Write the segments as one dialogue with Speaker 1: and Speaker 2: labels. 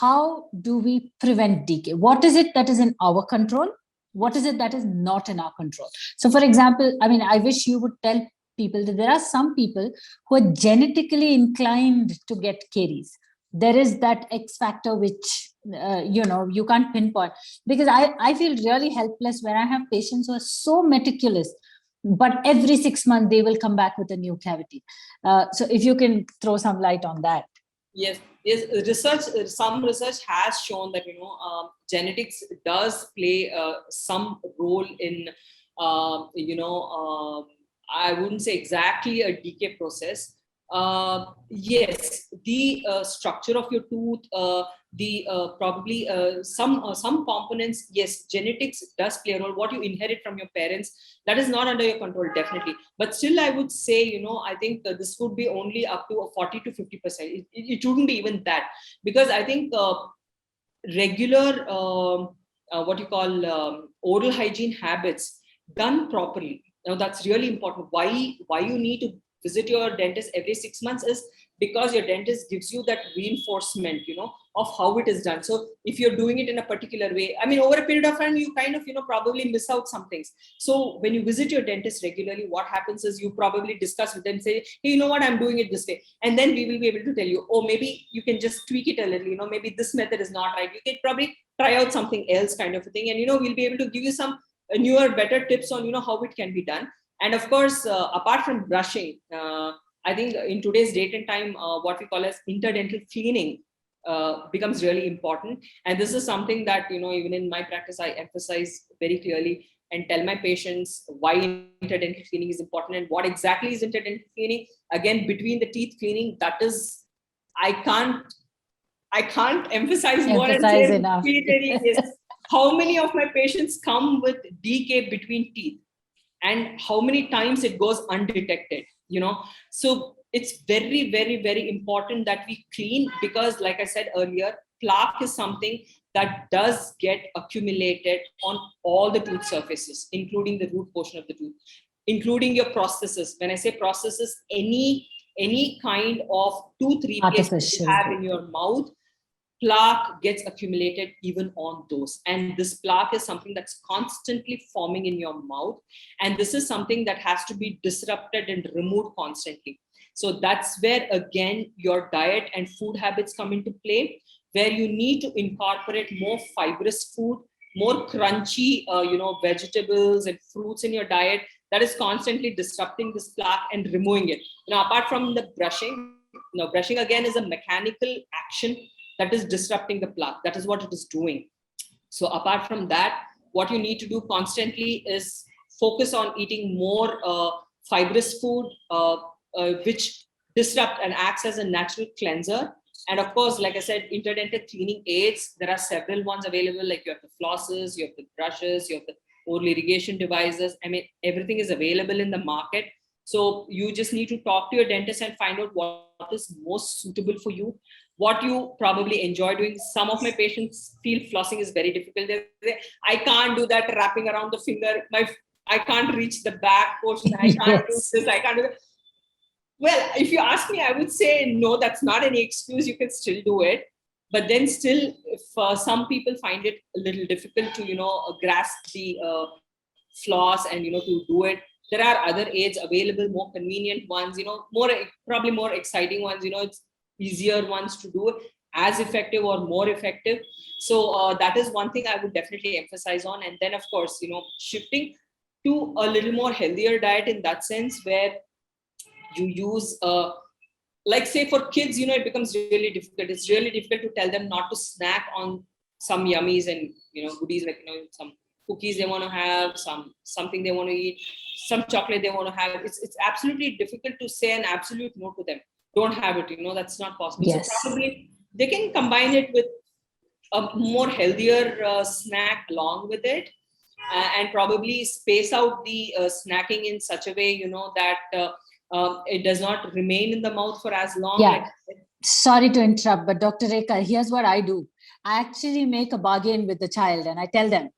Speaker 1: how do we prevent decay? What is it that is in our control? What is it that is not in our control? So, for example, I mean, I wish you would tell people that there are some people who are genetically inclined to get caries. There is that X factor which you can't pinpoint, because I feel really helpless when I have patients who are so meticulous, but every 6 months they will come back with a new cavity. So if you can throw some light on that.
Speaker 2: Yes, some research has shown that genetics does play some role in I wouldn't say exactly a decay process. Yes, the structure of your tooth, the probably some components. Yes, genetics does play a role. What you inherit from your parents, that is not under your control, definitely. But still, I would say, I think this would be only up to a 40 to 50%. It shouldn't be even that, because I think regular what you call oral hygiene habits done properly. Now that's really important. Why you need to visit your dentist every 6 months is because your dentist gives you that reinforcement, of how it is done. So if you're doing it in a particular way, I mean, over a period of time, you kind of, probably miss out some things. So when you visit your dentist regularly, what happens is you probably discuss with them, say, hey, you know what, I'm doing it this way. And then we will be able to tell you, oh, maybe you can just tweak it a little, maybe this method is not right. You can probably try out something else kind of a thing. And, we'll be able to give you some newer, better tips on, how it can be done. And of course, apart from brushing, I think in today's date and time, what we call as interdental cleaning becomes really important. And this is something that, even in my practice, I emphasize very clearly and tell my patients why interdental cleaning is important and what exactly is interdental cleaning. Again, between the teeth cleaning, that is, I can't emphasize more and say
Speaker 1: enough.
Speaker 2: is how many of my patients come with decay between teeth and how many times it goes undetected. So it's very, very, very important that we clean, because like I said earlier, plaque is something that does get accumulated on all the tooth surfaces, including the root portion of the tooth, including your prosthesis. When I say prosthesis, any kind of tooth replacement you have in your mouth, plaque gets accumulated even on those. And this plaque is something that's constantly forming in your mouth. And this is something that has to be disrupted and removed constantly. So that's where, again, your diet and food habits come into play, where you need to incorporate more fibrous food, more crunchy, vegetables and fruits in your diet that is constantly disrupting this plaque and removing it. Apart from the brushing, brushing again is a mechanical action that is disrupting the plaque. That is what it is doing. So apart from that, what you need to do constantly is focus on eating more fibrous food, which disrupt and acts as a natural cleanser. And of course, like I said, interdental cleaning aids, there are several ones available, like you have the flosses, you have the brushes, you have the oral irrigation devices. I mean, everything is available in the market. So you just need to talk to your dentist and find out what is most suitable for you, what you probably enjoy doing. Some of my patients feel flossing is very difficult. They say, I can't do that wrapping around the finger. I can't reach the back portion. I can't do this. I can't do that. Well, if you ask me, I would say, no, that's not any excuse. You can still do it. But then still, if some people find it a little difficult to, grasp the floss and, to do it, there are other aids available, more convenient ones, probably more exciting ones, it's easier ones to do, as effective or more effective. So that is one thing I would definitely emphasize on. And then, of course, shifting to a little more healthier diet in that sense, where you use like say for kids, it becomes really difficult. It's really difficult to tell them not to snack on some yummies and goodies, like some cookies they want to have, something they want to eat, some chocolate they want to have. It's absolutely difficult to say an absolute no to them. Don't have it, that's not possible.
Speaker 1: Yes.
Speaker 2: So probably they can combine it with a more healthier snack along with it, and probably space out the snacking in such a way, that it does not remain in the mouth for as long.
Speaker 1: Yeah. Sorry to interrupt, but Dr. Rekha, here's what I do. I actually make a bargain with the child and I tell them,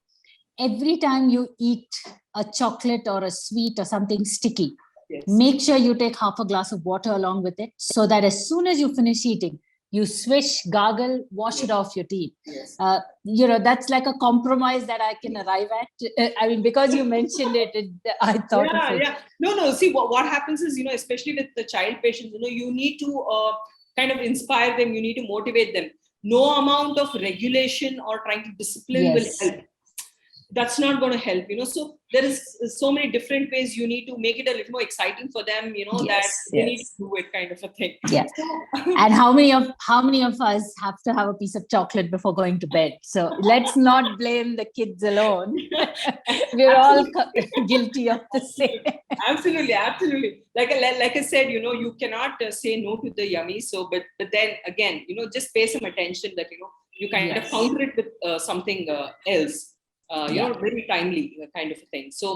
Speaker 1: every time you eat a chocolate or a sweet or something sticky, yes, make sure you take half a glass of water along with it, so that as soon as you finish eating, you swish, gargle, wash it off your teeth.
Speaker 2: Yes.
Speaker 1: That's like a compromise that I can arrive at. I mean, because you mentioned it, I thought of it.
Speaker 2: Yeah. No. See, what happens is, especially with the child patients, you need to kind of inspire them. You need to motivate them. No amount of regulation or trying to discipline will help. That's not going to help, so there is so many different ways. You need to make it a little more exciting for them, that they need to do it, kind of a thing.
Speaker 1: Yeah. And how many of us have to have a piece of chocolate before going to bed? So let's not blame the kids alone. We're all guilty of the same.
Speaker 2: Absolutely. Like I said, you cannot say no to the yummy. So, but then again, just pay some attention that you kind of counter it with something else. Very timely kind of a thing. So